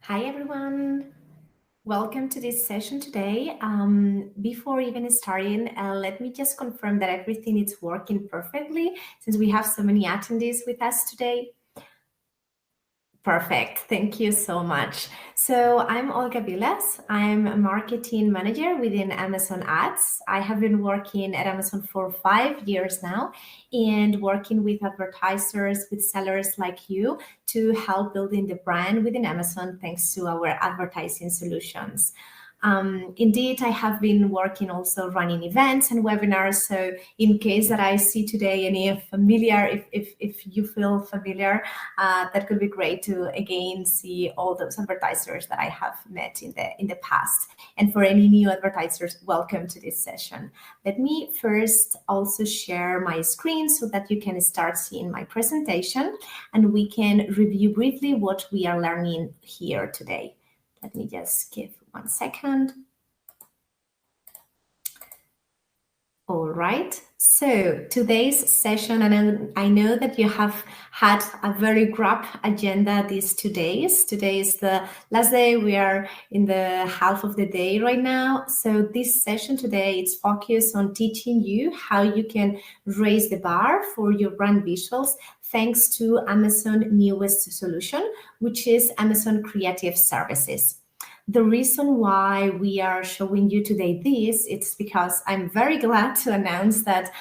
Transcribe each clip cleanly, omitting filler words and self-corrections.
Hi, everyone. Welcome to this session today. Before even starting, let me just confirm that everything is working perfectly since we have so many attendees with us today. Perfect. Thank you so much. So I'm Olga Vilas. I'm a marketing manager within Amazon Ads. I have been working at Amazon for 5 years now and working with advertisers, with sellers like you to help building the brand within Amazon thanks to our advertising solutions. Indeed, I have been working also running events and webinars. So in case that I see today any familiar, if you feel familiar, that could be great to again see all those advertisers that I have met in the past. And for any new advertisers, welcome to this session. Let me first also share my screen so that you can start seeing my presentation and we can review briefly what we are learning here today. Let me just give 1 second. All right, so today's session, and I know that you have had a very grab agenda these 2 days. Today is the last day. We are in the half of the day right now. So this session today, it's focused on teaching you how you can raise the bar for your brand visuals thanks to Amazon newest solution, which is Amazon Creative Services. The reason why we are showing you today this, it's because I'm very glad to announce that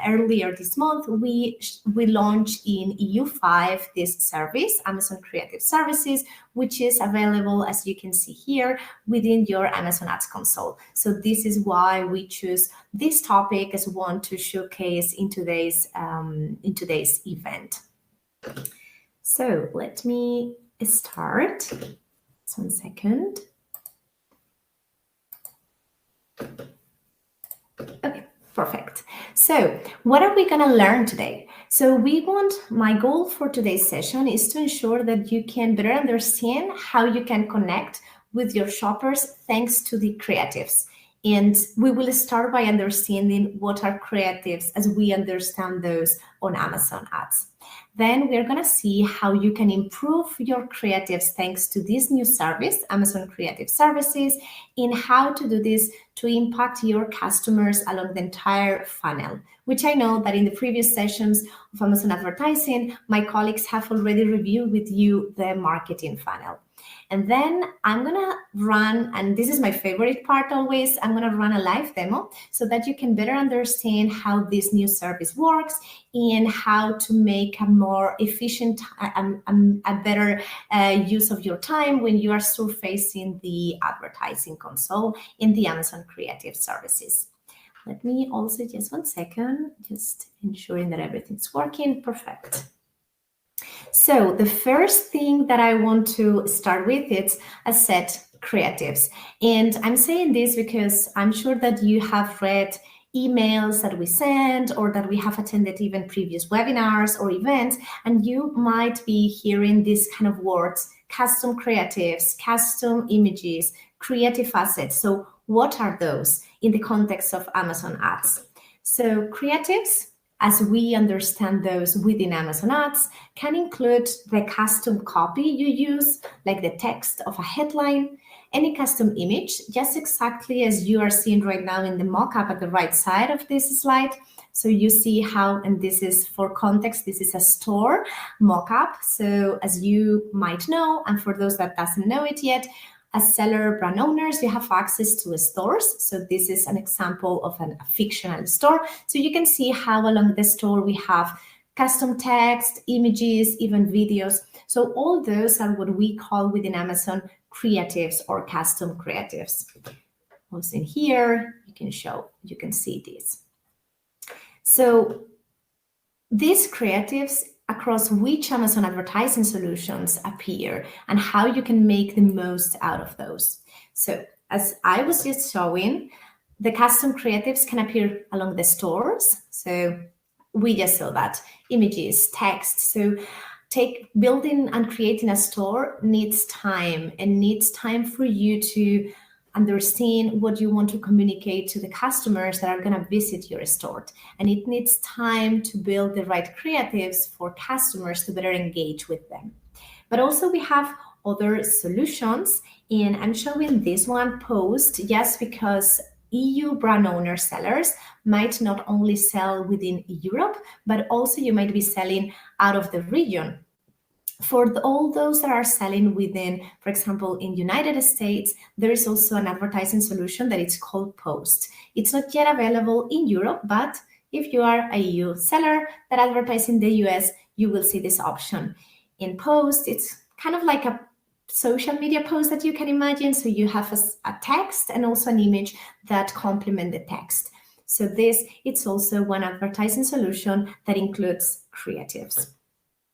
earlier this month, we launched in EU5 this service, Amazon Creative Services, which is available, as you can see here, within your Amazon Ads console. So this is why we choose this topic as one to showcase in today's event. So let me start. Just 1 second. Okay, perfect. So what are we going to learn today? So my goal for today's session is to ensure that you can better understand how you can connect with your shoppers thanks to the creatives. And we will start by understanding what are creatives as we understand those on Amazon Ads. Then we're going to see how you can improve your creatives thanks to this new service, Amazon Creative Services, and how to do this to impact your customers along the entire funnel, which I know that in the previous sessions of Amazon advertising, my colleagues have already reviewed with you the marketing funnel. And then I'm going to run, and this is my favorite part always, I'm going to run a live demo so that you can better understand how this new service works and how to make a more efficient, a better use of your time when you are surfacing the advertising console in the Amazon Creative Services. Let me also just 1 second, just ensuring that everything's working. Perfect. So the first thing that I want to start with is a set creatives. And I'm saying this because I'm sure that you have read emails that we send or that we have attended even previous webinars or events, and you might be hearing these kind of words, custom creatives, custom images, creative assets. So what are those in the context of Amazon Ads? So creatives, as we understand those within Amazon Ads, can include the custom copy you use, like the text of a headline, any custom image, just exactly as you are seeing right now in the mockup at the right side of this slide. So you see how, and this is for context, this is a store mockup. So as you might know, and for those that doesn't know it yet, as seller brand owners, you have access to stores. So this is an example of a fictional store. So you can see how along the store we have custom text, images, even videos. So all those are what we call within Amazon creatives or custom creatives. Also in here, you can see this. So these creatives across which Amazon advertising solutions appear and how you can make the most out of those. So as I was just showing, the custom creatives can appear along the stores. So we just saw that, images, text. So building and creating a store needs time and needs time for you to understand what you want to communicate to the customers that are going to visit your store. And it needs time to build the right creatives for customers to better engage with them. But also we have other solutions, and I'm showing this one post, yes, because EU brand owner sellers might not only sell within Europe, but also you might be selling out of the region. For all those that are selling within, for example, in United States, there is also an advertising solution that it's called Post. It's not yet available in Europe, but if you are a EU seller that advertises in the US, you will see this option. In Post, it's kind of like a social media post that you can imagine. So you have a text and also an image that complement the text. So it's also one advertising solution that includes creatives.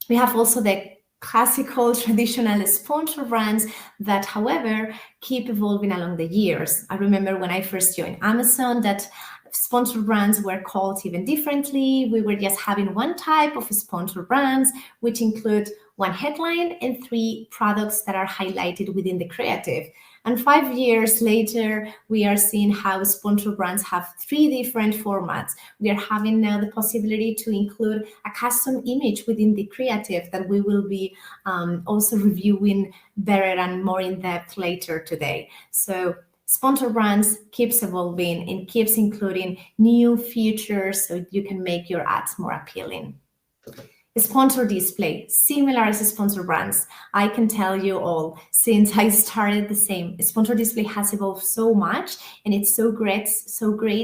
We have also the classical traditional sponsor brands that, however, keep evolving along the years. I remember when I first joined Amazon that sponsor brands were called even differently. We were just having one type of sponsor brands, which include one headline and 3 products that are highlighted within the creative. And 5 years later, we are seeing how sponsor brands have 3 different formats. We are having now the possibility to include a custom image within the creative that we will be also reviewing better and more in depth later today. So sponsor brands keeps evolving and keeps including new features so you can make your ads more appealing. Sponsor display, similar as sponsor brands. I can tell you all, since I started the same, sponsor display has evolved so much, and it's so great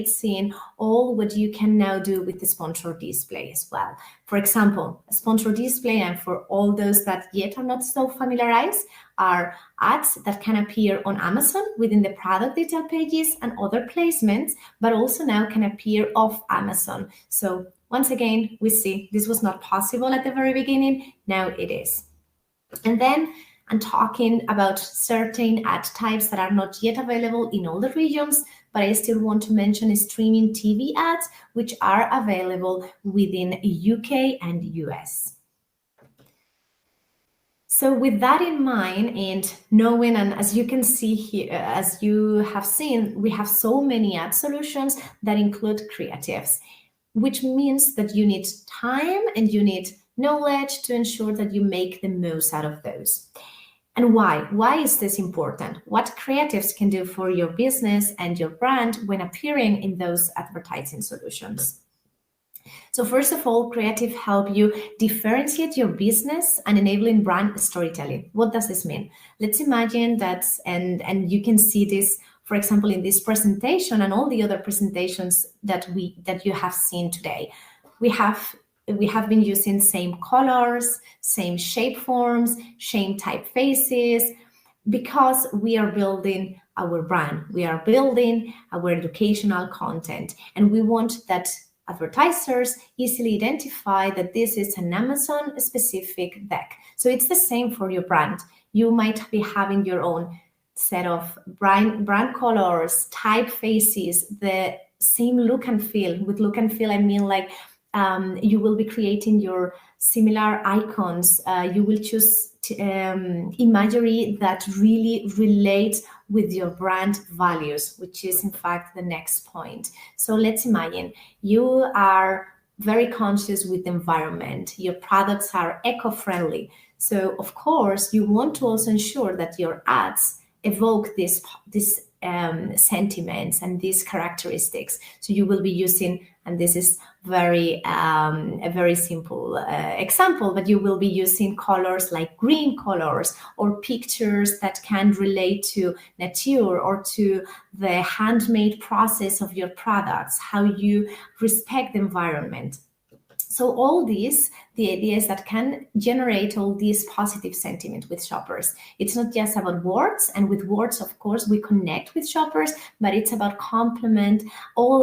seeing all what you can now do with the sponsor display as well. For example, a sponsor display, and for all those that yet are not so familiarized, are ads that can appear on Amazon within the product detail pages and other placements, but also now can appear off Amazon. So once again, we see this was not possible at the very beginning. Now it is. And then I'm talking about certain ad types that are not yet available in all the regions, but I still want to mention streaming TV ads, which are available within UK and US. So with that in mind and knowing, and as you can see here, as you have seen, we have so many ad solutions that include creatives, which means that you need time and you need knowledge to ensure that you make the most out of those. And why? Why is this important? What creatives can do for your business and your brand when appearing in those advertising solutions? So first of all, creative help you differentiate your business and enabling brand storytelling. What does this mean? Let's imagine that, and you can see this, for example, in this presentation and all the other presentations that you have seen today. We have been using same colors, same shape forms, same typefaces, because we are building our brand, we are building our educational content, and we want that advertisers easily identify that this is an Amazon specific deck. So it's the same for your brand. You might be having your own set of brand colors, typefaces, the same look and feel. With look and feel, I mean like you will be creating your similar icons. You will choose imagery that really relates with your brand values, which is in fact the next point. So let's imagine you are very conscious with the environment. Your products are eco-friendly. So of course, you want to also ensure that your ads evoke these sentiments and these characteristics. So you will be using, and this is a very simple example, but you will be using colors like green colors or pictures that can relate to nature or to the handmade process of your products, how you respect the environment. So all these, the ideas that can generate all these positive sentiment with shoppers. It's not just about words, and with words, of course, we connect with shoppers, but it's about complement all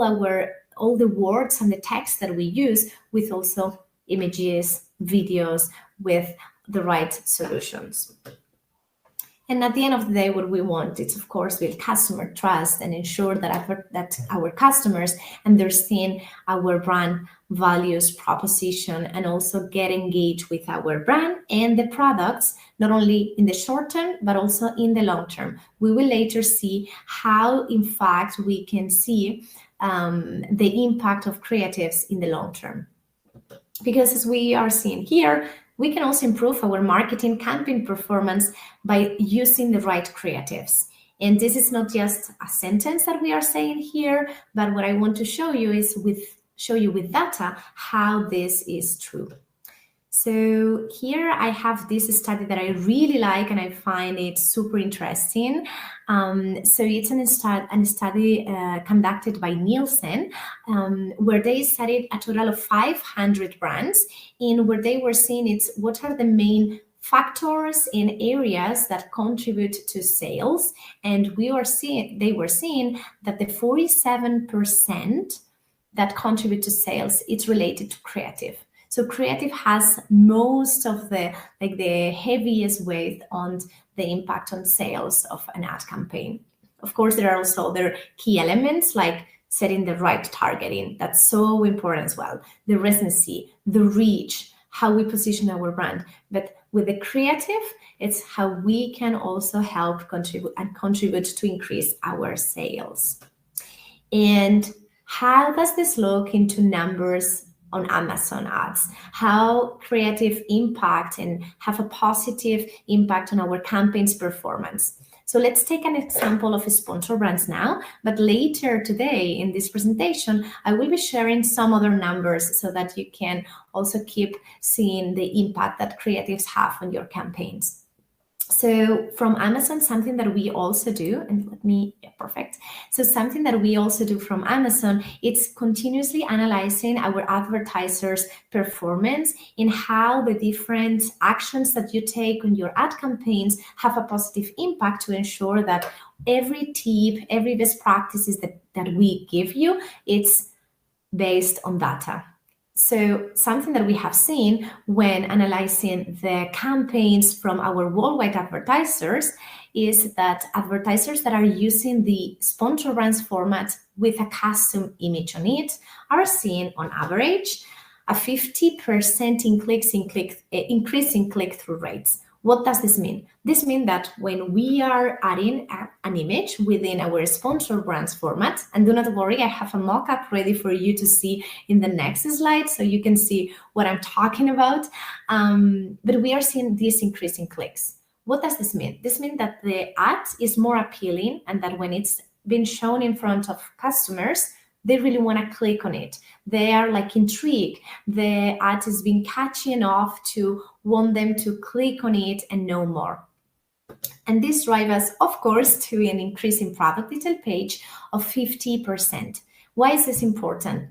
the words and the text that we use with also images, videos, with the right solutions. And at the end of the day, what we want is, of course, build customer trust and ensure that our customers understand our brand values, proposition, and also get engaged with our brand and the products, not only in the short term, but also in the long term. We will later see how, in fact, we can see the impact of creatives in the long term. Because as we are seeing here, We can also improve our marketing campaign performance by using the right creatives. And this is not just a sentence that we are saying here, but what I want to show you is show you with data how this is true. So here I have this study that I really like and I find it super interesting. So it's a study conducted by Nielsen, where they studied a total of 500 brands, in where they were seeing what are the main factors in areas that contribute to sales. And they were seeing that the 47% that contribute to sales, it's related to creative. So creative has most of the heaviest weight on the impact on sales of an ad campaign. Of course, there are also other key elements like setting the right targeting. That's so important as well. The relevancy, the reach, how we position our brand. But with the creative, it's how we can also help contribute to increase our sales. And how does this look into numbers on Amazon ads? How creative impact and have a positive impact on our campaigns performance? So let's take an example of sponsor brands now, but later today in this presentation, I will be sharing some other numbers so that you can also keep seeing the impact that creatives have on your campaigns. So from Amazon, something that we also do, and perfect. So something that we also do from Amazon, it's continuously analyzing our advertisers' performance in how the different actions that you take on your ad campaigns have a positive impact to ensure that every tip, every best practices that we give you, it's based on data. So something that we have seen when analyzing the campaigns from our worldwide advertisers is that advertisers that are using the sponsor brands format with a custom image on it are seeing on average a 50% increase in click-through rates. What does this mean? This means that when we are adding an image within our sponsor brands format, and do not worry, I have a mock-up ready for you to see in the next slide so you can see what I'm talking about. But we are seeing this increase in clicks. What does this mean? This means that the ad is more appealing and that when it's been shown in front of customers, they really want to click on it. They are like intrigued. The ad has been catchy enough to want them to click on it and know more. And this drives us, of course, to an increase in product detail page of 50%. Why is this important?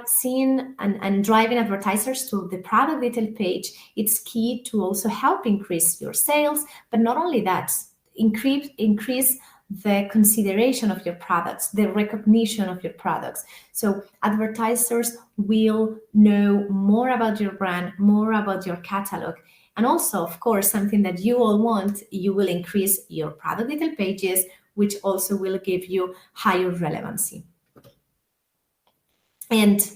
Seeing and driving advertisers to the product detail page, it's key to also help increase your sales, but not only that, increase the consideration of your products, the recognition of your products. So advertisers will know more about your brand, more about your catalog. And also, of course, something that you all want, you will increase your product detail pages, which also will give you higher relevancy. And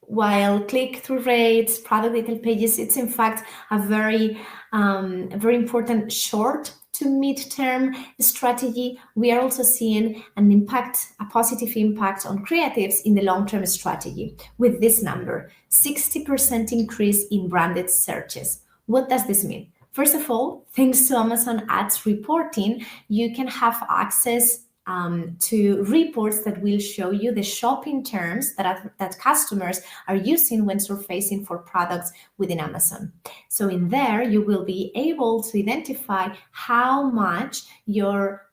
while click-through rates, product detail pages, it's in fact a very important short to mid-term strategy, we are also seeing a positive impact on creatives in the long-term strategy with this number, 60% increase in branded searches. What does this mean? First of all, thanks to Amazon Ads reporting, you can have access to reports that will show you the shopping terms that customers are using when surfacing for products within Amazon. So in there, you will be able to identify how much your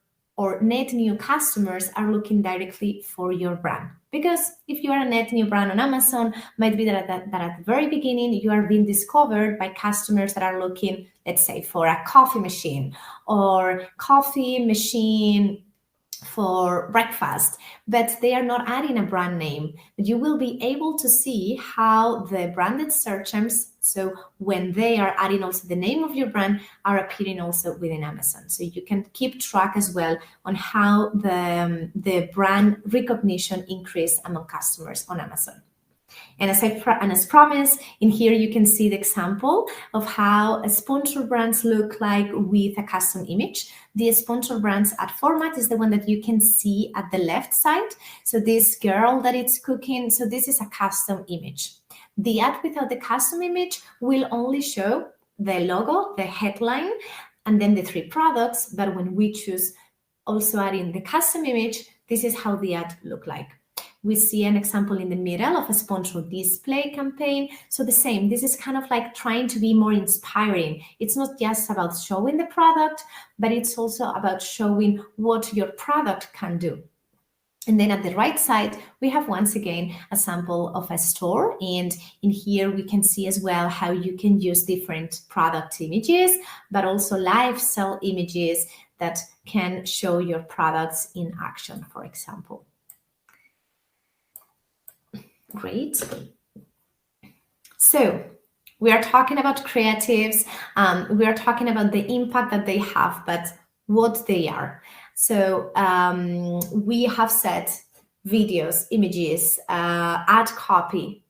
net new customers are looking directly for your brand. Because if you are a net new brand on Amazon, might be that at the very beginning, you are being discovered by customers that are looking, let's say, for a coffee machine or coffee machine for breakfast, but they are not adding a brand name. But you will be able to see how the branded search terms, so when they are adding also the name of your brand, are appearing also within Amazon. So you can keep track as well on how the brand recognition increase among customers on Amazon. And as promised, in here you can see the example of how a sponsor brands look like with a custom image. The sponsor brands ad format is the one that you can see at the left side. So this girl that it's cooking, so this is a custom image. The ad without the custom image will only show the logo, the headline, and then the 3 products. But when we choose also adding the custom image, this is how the ad look like. We see an example in the middle of a sponsored display campaign. So the same, this is kind of like trying to be more inspiring. It's not just about showing the product, but it's also about showing what your product can do. And then at the right side, we have once again a sample of a store. And in here, we can see as well how you can use different product images, but also lifestyle images that can show your products in action, for example. Great. So we are talking about creatives. We are talking about the impact that they have, but what they are. So we have said videos, images, ad copy.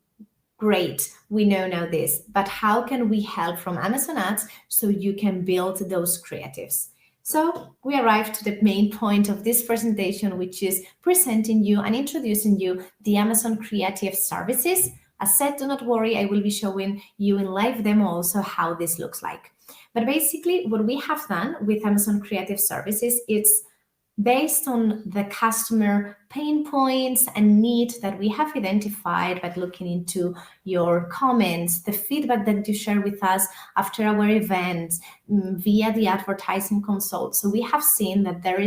Great, we know now this, but how can we help from Amazon Ads so you can build those creatives? So we arrived to the main point of this presentation, which is presenting you and introducing you the Amazon Creative Services. As said, do not worry, I will be showing you in live demo also how this looks like. But basically what we have done with Amazon Creative Services, it's based on the customer pain points and need that we have identified by looking into your comments, the feedback that you share with us after our events via the advertising console. So we have seen that there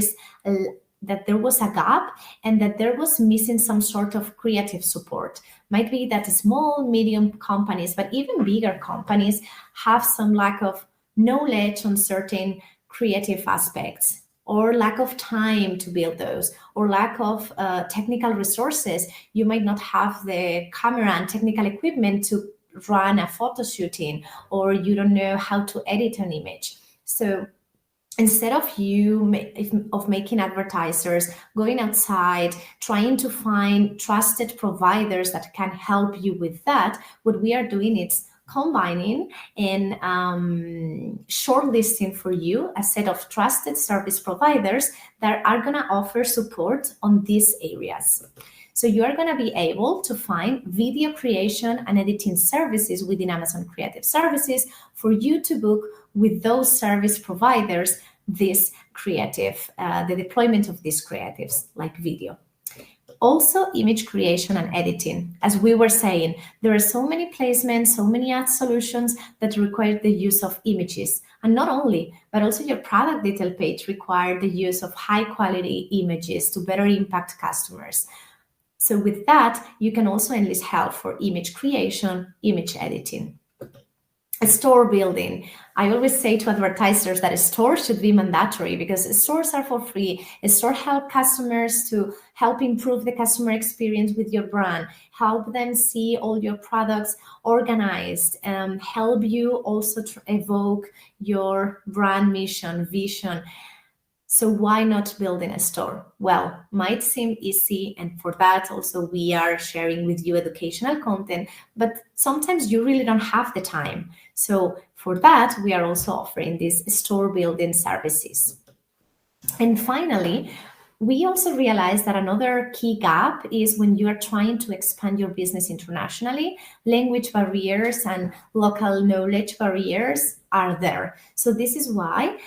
was a gap and that there was missing some sort of creative support. Might be that small, medium companies, but even bigger companies have some lack of knowledge on certain creative aspects, or lack of time to build those, or lack of technical resources. You might not have the camera and technical equipment to run a photo shooting, or you don't know how to edit an image. So instead of making advertisers going outside, trying to find trusted providers that can help you with that, what we are doing is combining and shortlisting for you a set of trusted service providers that are going to offer support on these areas. So you are going to be able to find video creation and editing services within Amazon Creative Services for you to book with those service providers this creative, the deployment of these creatives like video. Also, image creation and editing. As we were saying, there are so many placements, so many ad solutions that require the use of images. And not only, but also your product detail page require the use of high quality images to better impact customers. So with that, you can also enlist help for image creation, image editing. A store building. I always say to advertisers that a store should be mandatory because stores are for free. A store help customers to help improve the customer experience with your brand, help them see all your products organized, help you also to evoke your brand mission, vision. So why not build in a store? Well, might seem easy, and for that also we are sharing with you educational content, but sometimes you really don't have the time. So for that, we are also offering these store building services. And finally, we also realized that another key gap is when you are trying to expand your business internationally, language barriers and local knowledge barriers are there. So this is why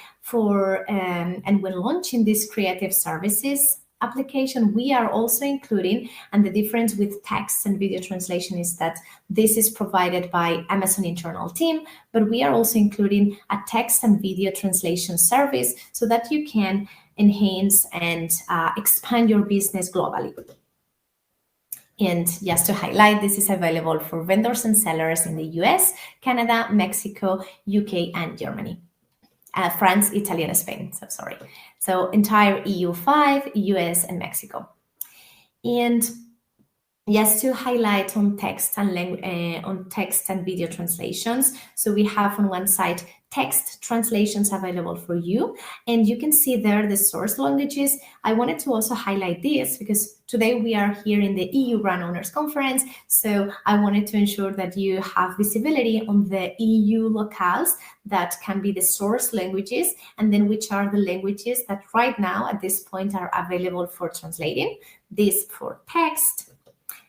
and when launching this creative services application, we are also including, and the difference with text and video translation is that this is provided by Amazon internal team, but we are also including a text and video translation service so that you can enhance and expand your business globally. And just to highlight, this is available for vendors and sellers in the US, Canada, Mexico, UK, and Germany. France, Italy, and Spain. So entire EU5, US, and Mexico. And just to highlight on text and video translations. So we have on one side text translations available for you, and you can see there the source languages. I wanted to also highlight this because today we are here in the EU Brand Owners Conference, so I wanted to ensure that you have visibility on the EU locales that can be the source languages, and then which are the languages that right now at this point are available for translating, this for text,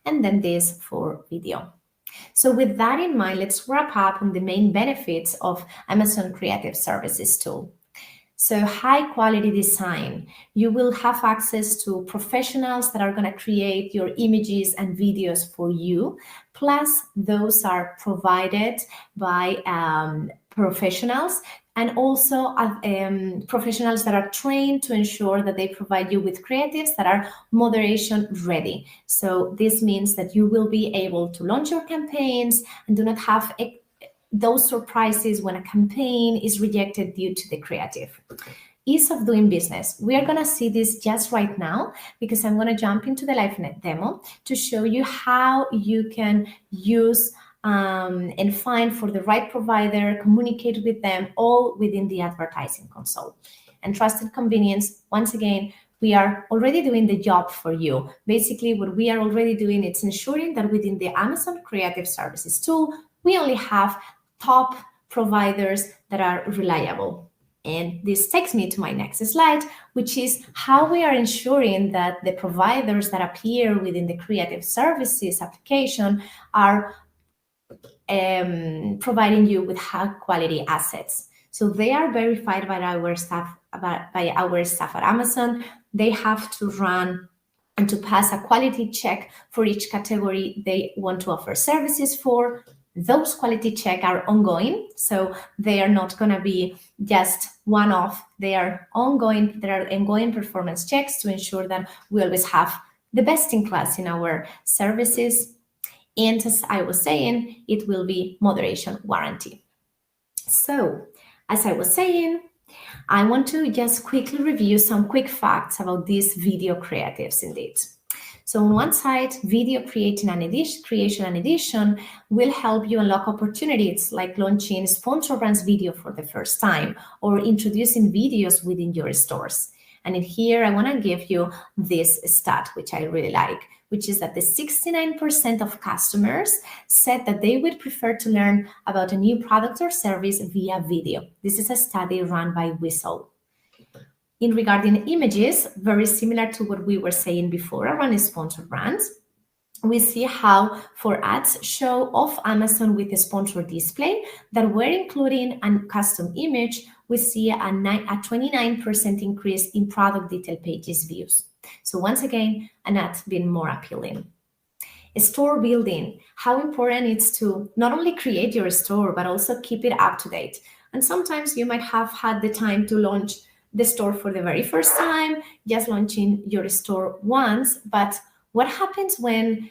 and then this for video. So with that in mind, let's wrap up on the main benefits of Amazon Creative Services tool. So high quality design, you will have access to professionals that are going to create your images and videos for you. Plus, those are provided by professionals, and also professionals that are trained to ensure that they provide you with creatives that are moderation ready. So this means that you will be able to launch your campaigns and do not have those surprises when a campaign is rejected due to the creative. Ease of doing business. We are going to see this just right now because I'm going to jump into the LiveNet demo to show you how you can use and find for the right provider, communicate with them, all within the advertising console. And trusted convenience, once again, we are already doing the job for you. Basically, what we are already doing is ensuring that within the Amazon Creative Services tool, we only have top providers that are reliable. And this takes me to my next slide, which is how we are ensuring that the providers that appear within the Creative Services application are providing you with high quality assets. So they are verified by our staff at Amazon. They have to run and to pass a quality check for each category they want to offer services for. Those quality checks are ongoing, so they are not going to be just one-off. They are ongoing. There are ongoing performance checks to ensure that we always have the best in class in our services. And as I was saying, it will be moderation warranty. So, as I was saying, I want to just quickly review some quick facts about these video creatives indeed. So on one side, video creation and edition will help you unlock opportunities like launching sponsor brands video for the first time or introducing videos within your stores. And in here, I want to give you this stat, which I really like, which is that the 69% of customers said that they would prefer to learn about a new product or service via video. This is a study run by Whistle. In regarding images, very similar to what we were saying before around sponsored brands, we see how for ads show off Amazon with a sponsored display that we're including a custom image, we see a 29% increase in product detail pages views. So once again, an ad being more appealing. Store building, how important it's to not only create your store, but also keep it up to date. And sometimes you might have had the time to launch the store for the very first time, just launching your store once. But what happens when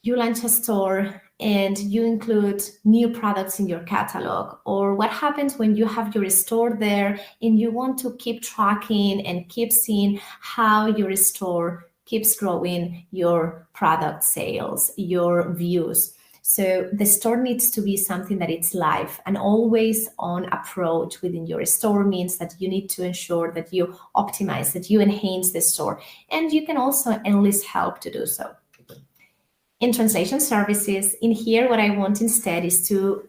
you launch a store and you include new products in your catalog? Or what happens when you have your store there and you want to keep tracking and keep seeing how your store keeps growing your product sales, your views? So the store needs to be something that it's live. An always on approach within your store means that you need to ensure that you optimize, that you enhance the store, and you can also enlist help to do so. In translation services, in here, what I want instead is to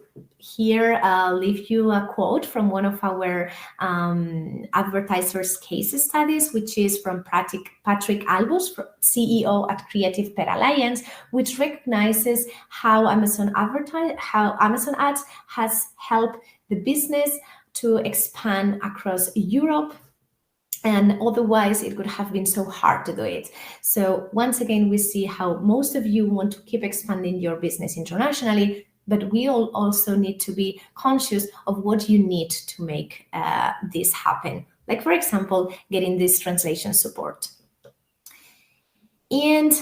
leave you a quote from one of our advertisers' case studies, which is from Patrick Albus, CEO at Creative Pet Alliance, which recognizes how Amazon Ads has helped the business to expand across Europe. And otherwise, it would have been so hard to do it. So once again, we see how most of you want to keep expanding your business internationally, but we all also need to be conscious of what you need to make this happen. Like, for example, getting this translation support. And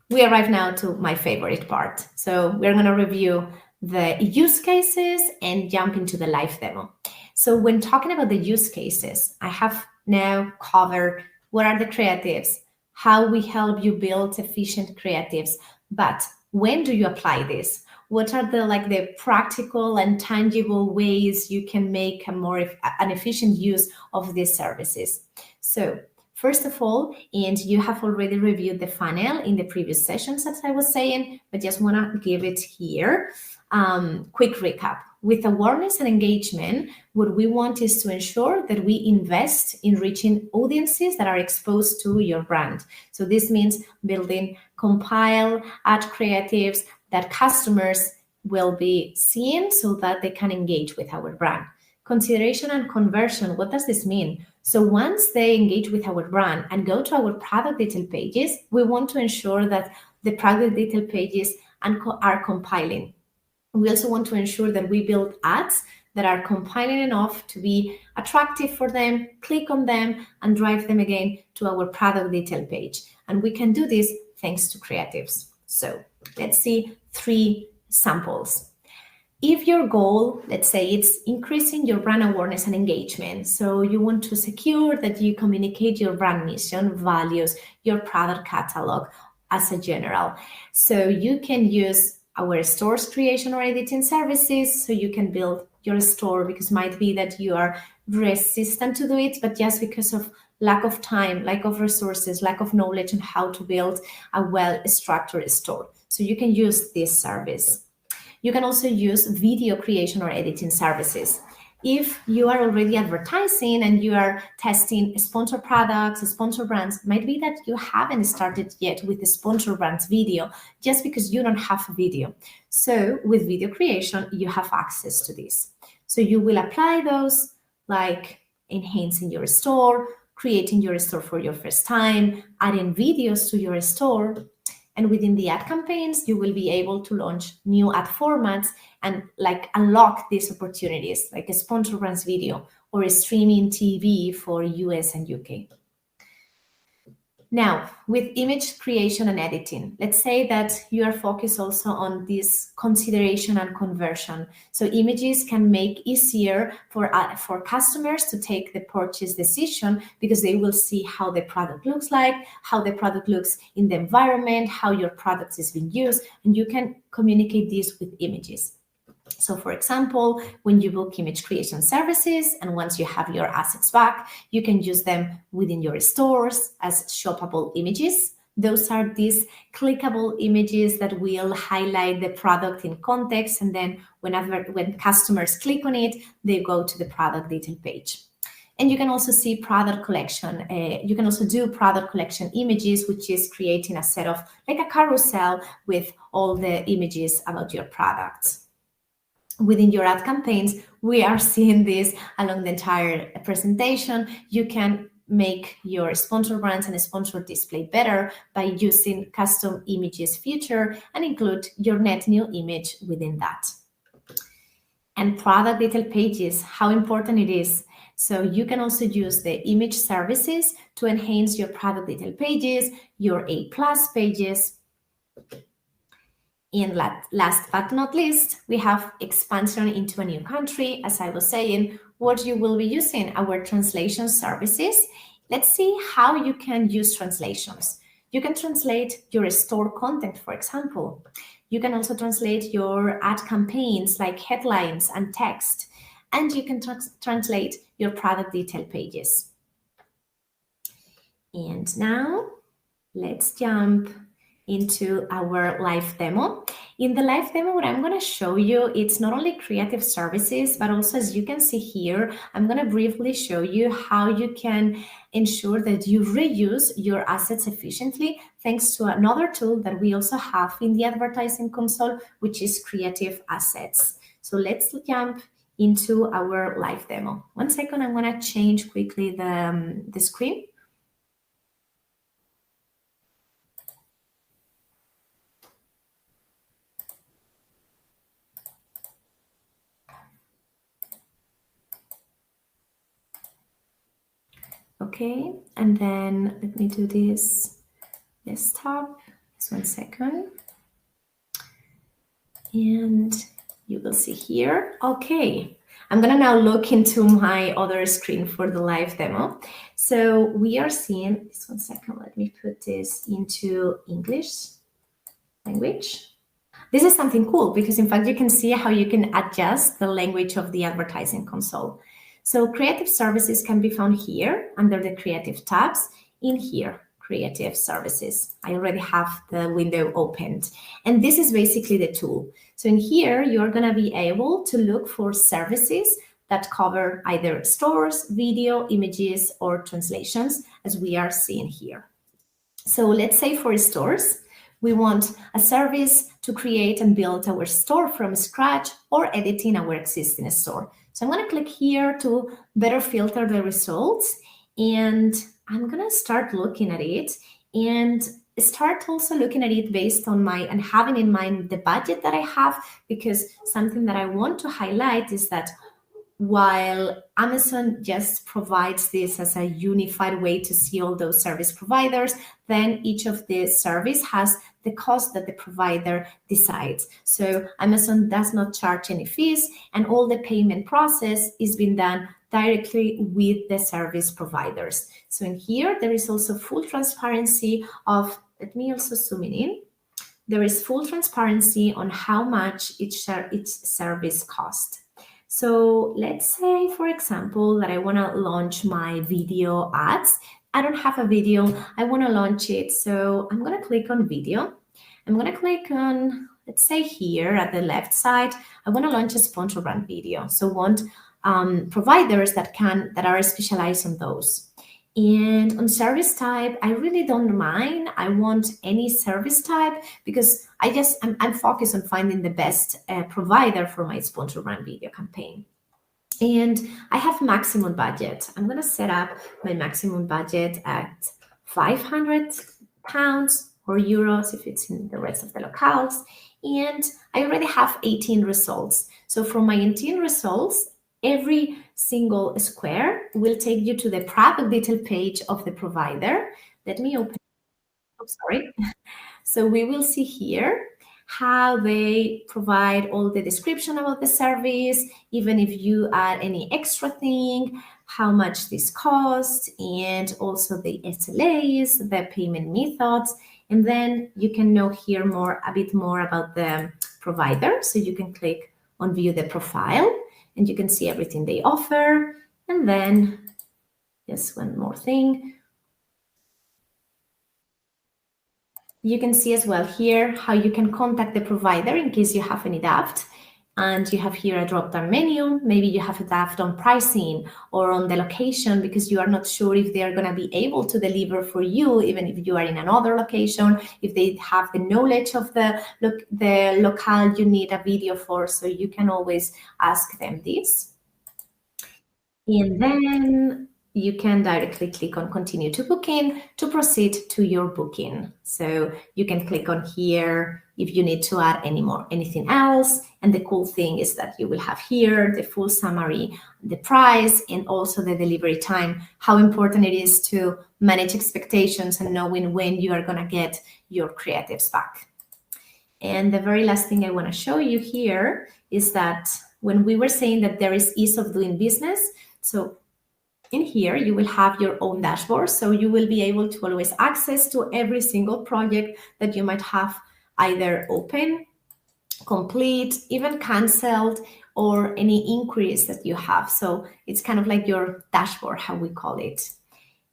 we arrive now to my favorite part. So we're going to review the use cases and jump into the live demo. So when talking about the use cases, I have now covered what are the creatives, how we help you build efficient creatives, but when do you apply this? What are the practical and tangible ways you can make an efficient use of these services? So first of all, and you have already reviewed the funnel in the previous sessions, as I was saying, but just want to give it here. Quick recap. With awareness and engagement, what we want is to ensure that we invest in reaching audiences that are exposed to your brand. So this means building compile ad creatives that customers will be seeing so that they can engage with our brand. Consideration and conversion, what does this mean? So once they engage with our brand and go to our product detail pages, we want to ensure that the product detail pages are compiling. We also want to ensure that we build ads that are compiling enough to be attractive for them, click on them, and drive them again to our product detail page. And we can do this thanks to creatives. So let's see 3 samples. If your goal, let's say, it's increasing your brand awareness and engagement, so you want to secure that you communicate your brand mission, values, your product catalog as a general. So you can use our store's creation or editing services, so you can build your store, because it might be that you are resistant to do it, but just because of lack of time, lack of resources, lack of knowledge on how to build a well-structured store. So you can use this service. You can also use video creation or editing services. If you are already advertising and you are testing sponsor products, sponsor brands, might be that you haven't started yet with the sponsor brands video just because you don't have a video. So with video creation, you have access to this. So you will apply those, like enhancing your store, creating your store for your first time, adding videos to your store. And within the ad campaigns, you will be able to launch new ad formats and like unlock these opportunities, like a sponsor brands video or a streaming TV for US and UK. Now, with image creation and editing, let's say that you are focused also on this consideration and conversion. So images can make easier for customers to take the purchase decision, because they will see how the product looks like, how the product looks in the environment, how your product is being used, and you can communicate this with images. So for example, when you book image creation services and once you have your assets back, you can use them within your stores as shoppable images. Those are these clickable images that will highlight the product in context, and then when customers click on it, they go to the product detail page. And you can also see product collection. You can also do product collection images, which is creating a set of like a carousel with all the images about your products. Within your ad campaigns, we are seeing this along the entire presentation. You can make your sponsor brands and sponsor display better by using custom images feature and include your net new image within that. And product detail pages, how important it is. So you can also use the image services to enhance your product detail pages, your A+ pages. And last but not least, we have expansion into a new country. As I was saying, what you will be using our translation services. Let's see how you can use translations. You can translate your store content, for example. You can also translate your ad campaigns like headlines and text. And you can translate your product detail pages. And now let's jump into our live demo. In the live demo, what I'm going to show you, it's not only creative services, but also, as you can see here, I'm going to briefly show you how you can ensure that you reuse your assets efficiently, thanks to another tool that we also have in the advertising console, which is creative assets. So let's jump into our live demo. 1 second, I'm going to change quickly the screen. Okay, and then let me do this desktop. Just 1 second. And you will see here. Okay, I'm gonna now look into my other screen for the live demo. So we are seeing, just 1 second, let me put this into English language. This is something cool because in fact you can see how you can adjust the language of the advertising console. So creative services can be found here under the creative tabs. In here, creative services. I already have the window opened. And this is basically the tool. So in here, you're gonna be able to look for services that cover either stores, video, images, or translations, as we are seeing here. So let's say for stores, We want a service to create and build our store from scratch or editing our existing store. So I'm going to click here to better filter the results, and I'm going to start looking at it and start also looking at it based on and having in mind the budget that I have, because something that I want to highlight is that while Amazon just provides this as a unified way to see all those service providers, then each of the service has the cost that the provider decides. So Amazon does not charge any fees, and all the payment process is being done directly with the service providers. So in here, there is also full transparency of, let me also zoom in. There is full transparency on how much each service costs. So let's say, for example, that I want to launch my video ads. I don't have a video. I want to launch it. So I'm going to click on video. I'm going to click on, let's say here at the left side, I want to launch a sponsor brand video. So want providers that are specialized on those. And on service type, I really don't mind. I want any service type because I'm focused on finding the best provider for my sponsor brand video campaign. And I have maximum budget. I'm going to set up my maximum budget at 500 pounds or euros if it's in the rest of the locales. And I already have 18 results. So from my 18 results, every single square will take you to the product detail page of the provider. Let me open. Oh, sorry. So we will see here how they provide all the description about the service, even if you add any extra thing, how much this costs, and also the SLAs, the payment methods. And then you can know here a bit more about the provider. So you can click on view the profile, and you can see everything they offer. And then just one more thing. You can see as well here how you can contact the provider in case you have any doubt. And you have here a drop-down menu. Maybe you have a doubt on pricing or on the location because you are not sure if they are going to be able to deliver for you, even if you are in another location, if they have the knowledge of the locale you need a video for. So you can always ask them this. And then you can directly click on continue to booking to proceed to your booking. So you can click on here if you need to add anything else. And the cool thing is that you will have here the full summary, the price, and also the delivery time, how important it is to manage expectations and knowing when you are going to get your creatives back. And the very last thing I want to show you here is that when we were saying that there is ease of doing business, so in here, you will have your own dashboard. So you will be able to always access to every single project that you might have either open, complete, even canceled, or any inquiries that you have. So it's kind of like your dashboard, how we call it.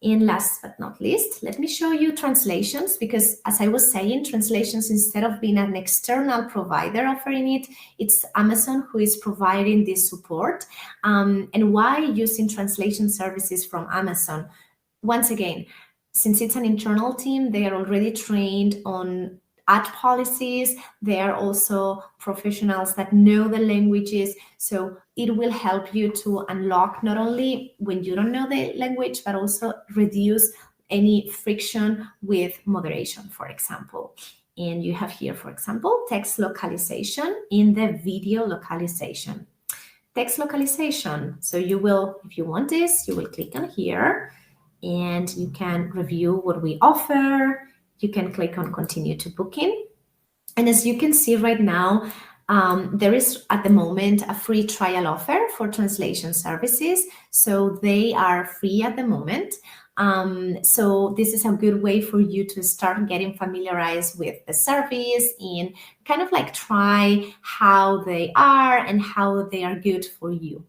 And last but not least, let me show you translations, because as I was saying, translations, instead of being an external provider offering it, it's Amazon who is providing this support. And why using translation services from Amazon? Once again, since it's an internal team, they are already trained on ad policies. They are also professionals that know the languages. So it will help you to unlock not only when you don't know the language, but also reduce any friction with moderation, for example. And you have here, for example, text localization in the video localization. Text localization. So you will, if you want this, you will click on here and you can review what we offer. You can click on continue to booking. And as you can see right now, there is at the moment a free trial offer for translation services. So they are free at the moment. So this is a good way for you to start getting familiarized with the service and kind of like try how they are and how they are good for you.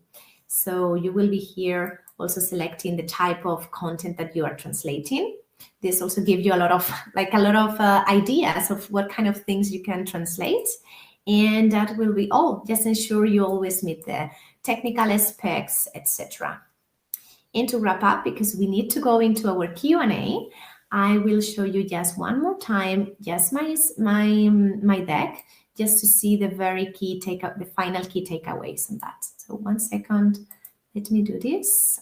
So you will be here also selecting the type of content that you are translating. This also gives you a lot of ideas of what kind of things you can translate. And that will be all. Just ensure you always meet the technical specs, etc. And to wrap up, because we need to go into our Q&A, I will show you just one more time, just my deck, just to see the the final key takeaways on that. So 1 second, let me do this.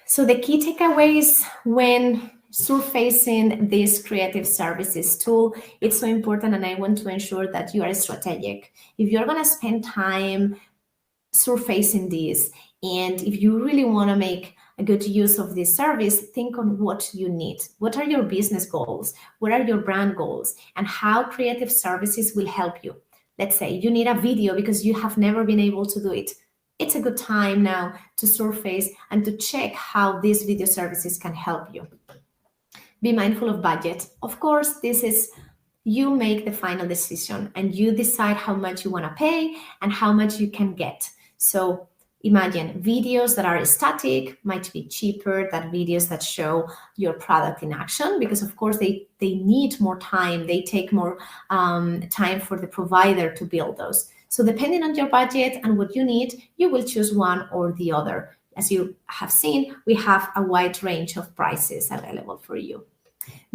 So the key takeaways when surfacing this creative services tool, it's so important, and I want to ensure that you are strategic. If you're going to spend time surfacing this, and if you really want to make a good use of this service, think on what you need. What are your business goals? What are your brand goals? And how creative services will help you. Let's say you need a video because you have never been able to do it. It's a good time now to surface and to check how these video services can help you. Be mindful of budget. Of course, this is you make the final decision and you decide how much you want to pay and how much you can get. So imagine videos that are static might be cheaper than videos that show your product in action, because of course they need more time. They take more time for the provider to build those. So depending on your budget and what you need, you will choose one or the other. As you have seen, we have a wide range of prices available for you.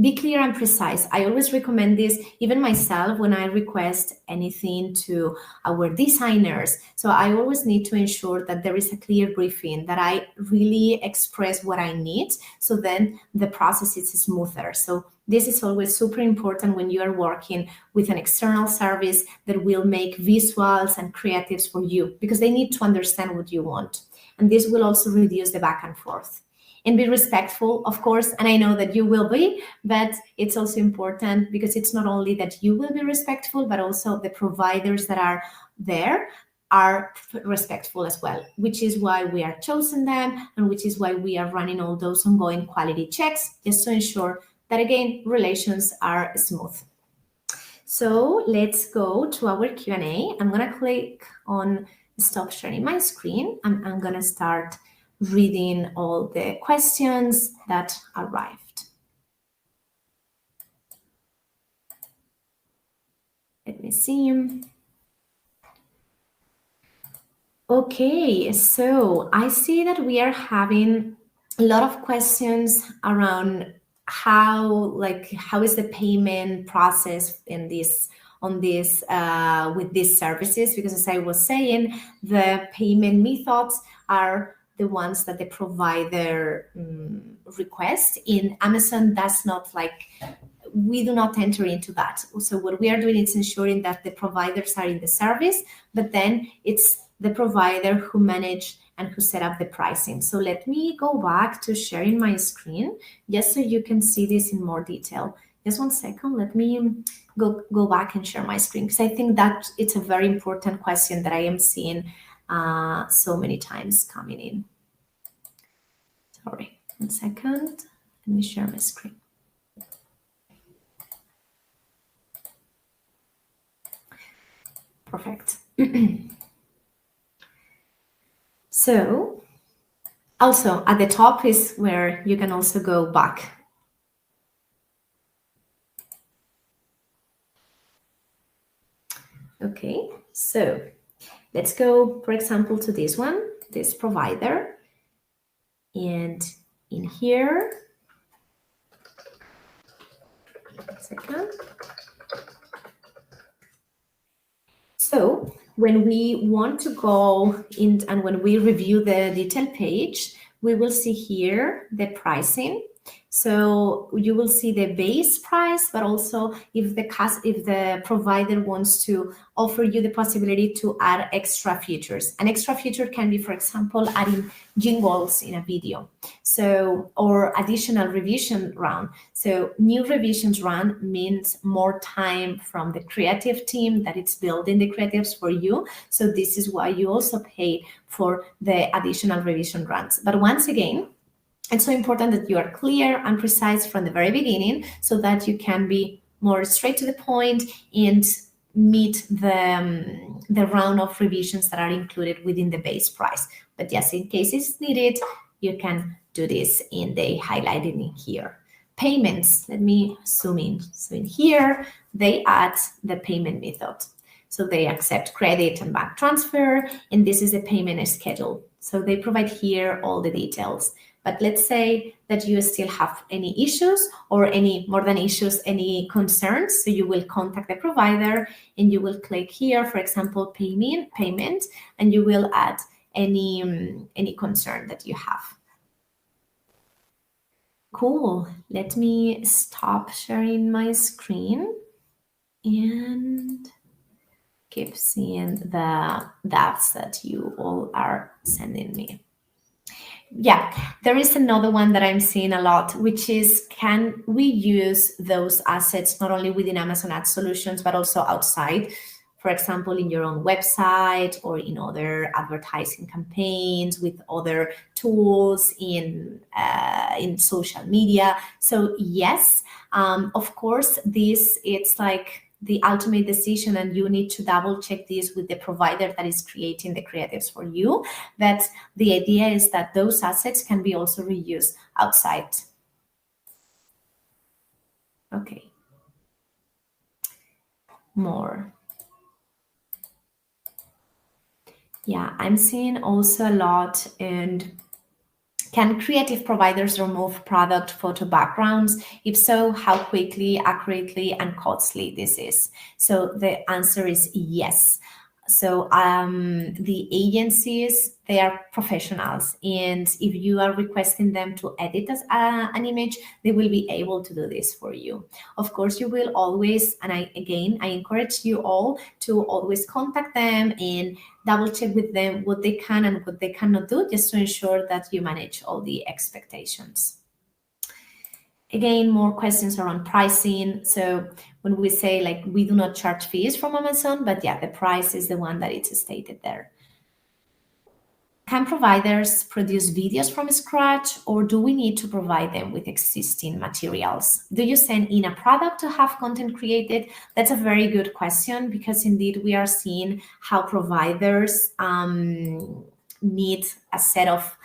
Be clear and precise. I always recommend this, even myself, when I request anything to our designers. So I always need to ensure that there is a clear briefing, that I really express what I need, so then the process is smoother. So this is always super important when you are working with an external service that will make visuals and creatives for you, because they need to understand what you want. And this will also reduce the back and forth. And be respectful, of course, and I know that you will be, but it's also important because it's not only that you will be respectful, but also the providers that are there are respectful as well, which is why we are choosing them and which is why we are running all those ongoing quality checks, just to ensure that, again, relations are smooth. So let's go to our Q&A. I'm going to click on stop sharing my screen, and I'm going to start reading all the questions that arrived. Let me see. Okay, so I see that we are having a lot of questions around how is the payment process in this with these services, because as I was saying, the payment methods are the ones that the provider requests. In Amazon, that's not we do not enter into that. So what we are doing is ensuring that the providers are in the service, but then it's the provider who manage and who set up the pricing. So let me go back to sharing my screen just so you can see this in more detail. Just 1 second, let me go back and share my screen, because I think that it's a very important question that I am seeing so many times coming in. Sorry, 1 second. Let me share my screen. Perfect. So also at the top is where you can also go back. Okay, so let's go, for example, to this one, this provider. And in here, 1 second. So when we want to go in and when we review the detail page, we will see here the pricing. So you will see the base price, but also if the provider wants to offer you the possibility to add extra features. An extra feature can be, for example, adding jingles in a video, or additional revision run. So new revisions run means more time from the creative team that it's building the creatives for you. So this is why you also pay for the additional revision runs. But once again, it's so important that you are clear and precise from the very beginning, so that you can be more straight to the point and meet the round of revisions that are included within the base price. But yes, in case it's needed, you can do this in the highlighted in here. Payments, let me zoom in. So in here, they add the payment method. So they accept credit and bank transfer, and this is the payment schedule. So they provide here all the details. But let's say that you still have any issues or any more than issues, any concerns. So you will contact the provider and you will click here, for example, payment, and you will add any concern that you have. Cool. Let me stop sharing my screen and keep seeing the dots that you all are sending me. Yeah, there is another one that I'm seeing a lot, which is, can we use those assets not only within Amazon Ad Solutions, but also outside? For example, in your own website or in other advertising campaigns with other tools in social media. So yes, of course, it's like the ultimate decision, and you need to double check this with the provider that is creating the creatives for you. But the idea is that those assets can be also reused outside. Okay. More. Yeah, I'm seeing also a lot. And can creative providers remove product photo backgrounds? If so, how quickly, accurately, and costly this is? So the answer is yes. So the agencies, they are professionals, and if you are requesting them to edit an image, they will be able to do this for you. Of course, you will always, and I encourage you all to always contact them and double check with them what they can and what they cannot do, just to ensure that you manage all the expectations. Again, more questions around pricing. So when we say, like, we do not charge fees from Amazon, but yeah, the price is the one that it's stated there. Can providers produce videos from scratch, or do we need to provide them with existing materials? Do you send in a product to have content created? That's a very good question, because indeed we are seeing how providers need a set of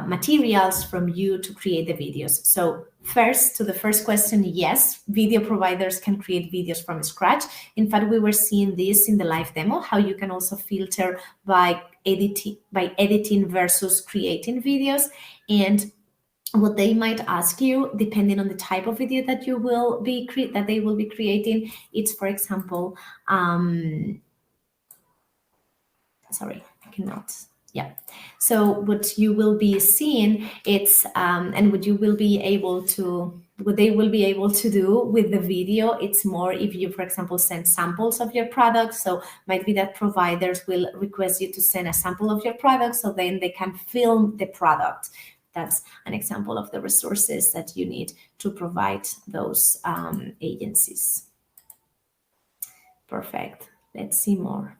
materials from you to create the videos. So first, to the first question, yes, video providers can create videos from scratch. In fact, we were seeing this in the live demo, how you can also filter by editing versus creating videos. And what they might ask you, depending on the type of video that they will be creating, it's, for example, sorry, I cannot. Yeah. So what you will be seeing, it's and what they will be able to do with the video, it's more if you, for example, send samples of your product. So might be that providers will request you to send a sample of your product, so then they can film the product. That's an example of the resources that you need to provide those agencies. Perfect. Let's see more.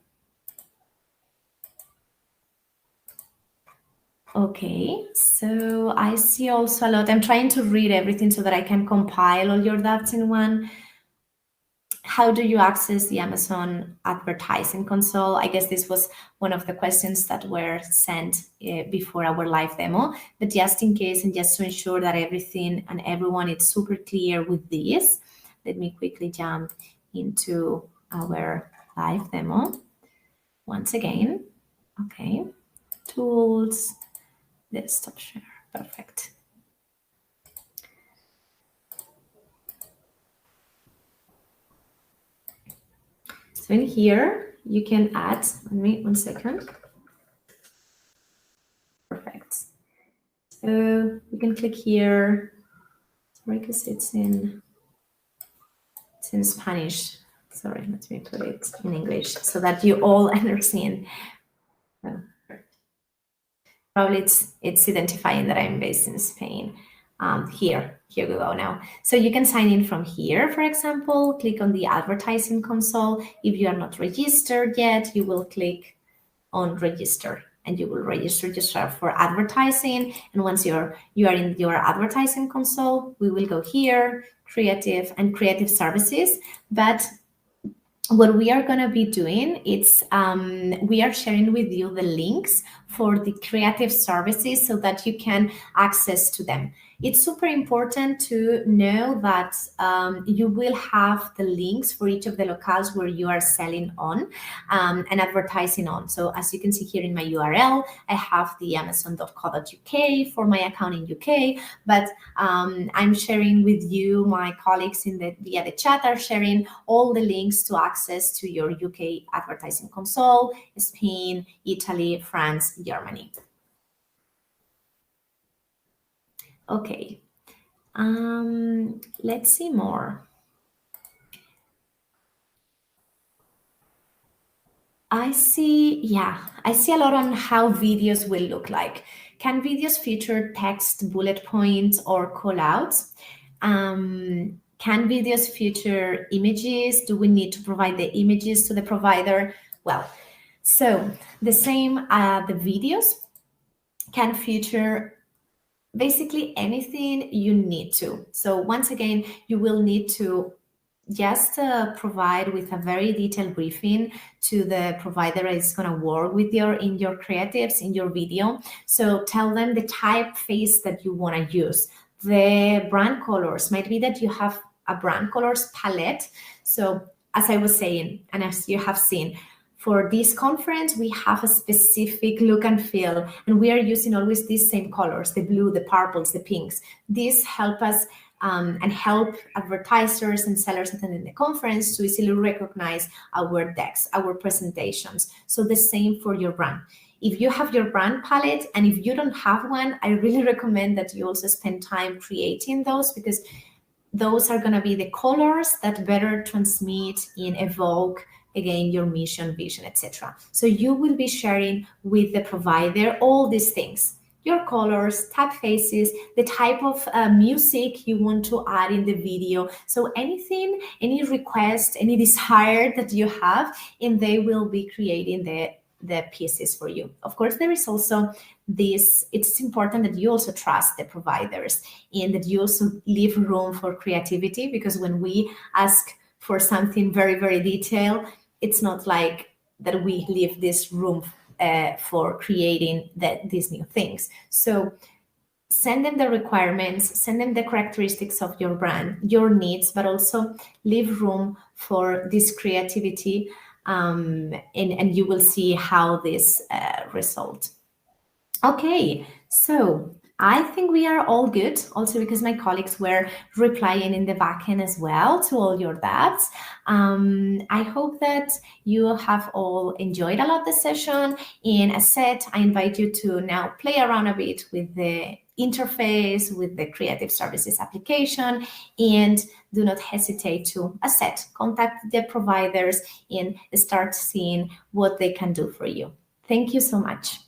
Okay, so I see also a lot. I'm trying to read everything so that I can compile all your dots in one. How do you access the Amazon advertising console? I guess this was one of the questions that were sent before our live demo, but just in case and just to ensure that everything and everyone is super clear with this, let me quickly jump into our live demo once again. Okay, tools. Desktop share, perfect. So in here, you can add, let me, one second. Perfect. So you can click here, sorry, because it's in Spanish. Sorry, let me put it in English so that you all understand. Probably it's identifying that I'm based in Spain. Here we go now. So you can sign in from here, for example, click on the advertising console. If you are not registered yet, you will click on register and you will register yourself for advertising. And once you are in your advertising console, we will go here, creative and creative services. But what we are going to be doing, it's we are sharing with you the links for the creative services so that you can access to them. It's super important to know that you will have the links for each of the locales where you are selling on and advertising on. So as you can see here in my URL, I have the amazon.co.uk for my account in UK, but I'm sharing with you, my colleagues via the chat are sharing all the links to access to your UK advertising console, Spain, Italy, France, Germany. Okay, let's see more. I see a lot on how videos will look like. Can videos feature text, bullet points, or call outs? Can videos feature images? Do we need to provide the images to the provider? Well, so the same, the videos can feature basically anything you need to. So once again, you will need to just provide with a very detailed briefing to the provider that is going to work with in your creatives in your video. So tell them the typeface that you want to use. The brand colors might be that you have a brand colors palette. So as I was saying, and as you have seen, for this conference, we have a specific look and feel, and we are using always these same colors, the blue, the purples, the pinks. These help us and help advertisers and sellers attending the conference to easily recognize our decks, our presentations. So the same for your brand. If you have your brand palette and if you don't have one, I really recommend that you also spend time creating those, because those are going to be the colors that better transmit and evoke again your mission, vision, etc. So you will be sharing with the provider all these things: your colors, typefaces, the type of music you want to add in the video. So anything, any request, any desire that you have, and they will be creating the pieces for you. Of course, there is also this, it's important that you also trust the providers and that you also leave room for creativity, because when we ask for something very, very detailed, it's not like that we leave this room for creating these new things. So send them the requirements, send them the characteristics of your brand, your needs, but also leave room for this creativity, and you will see how this result. Okay, so I think we are all good, also because my colleagues were replying in the backend as well to all your doubts. I hope that you have all enjoyed a lot the session. And as said, I invite you to now play around a bit with the interface, with the Creative Services application, and do not hesitate to, as said, contact the providers and start seeing what they can do for you. Thank you so much.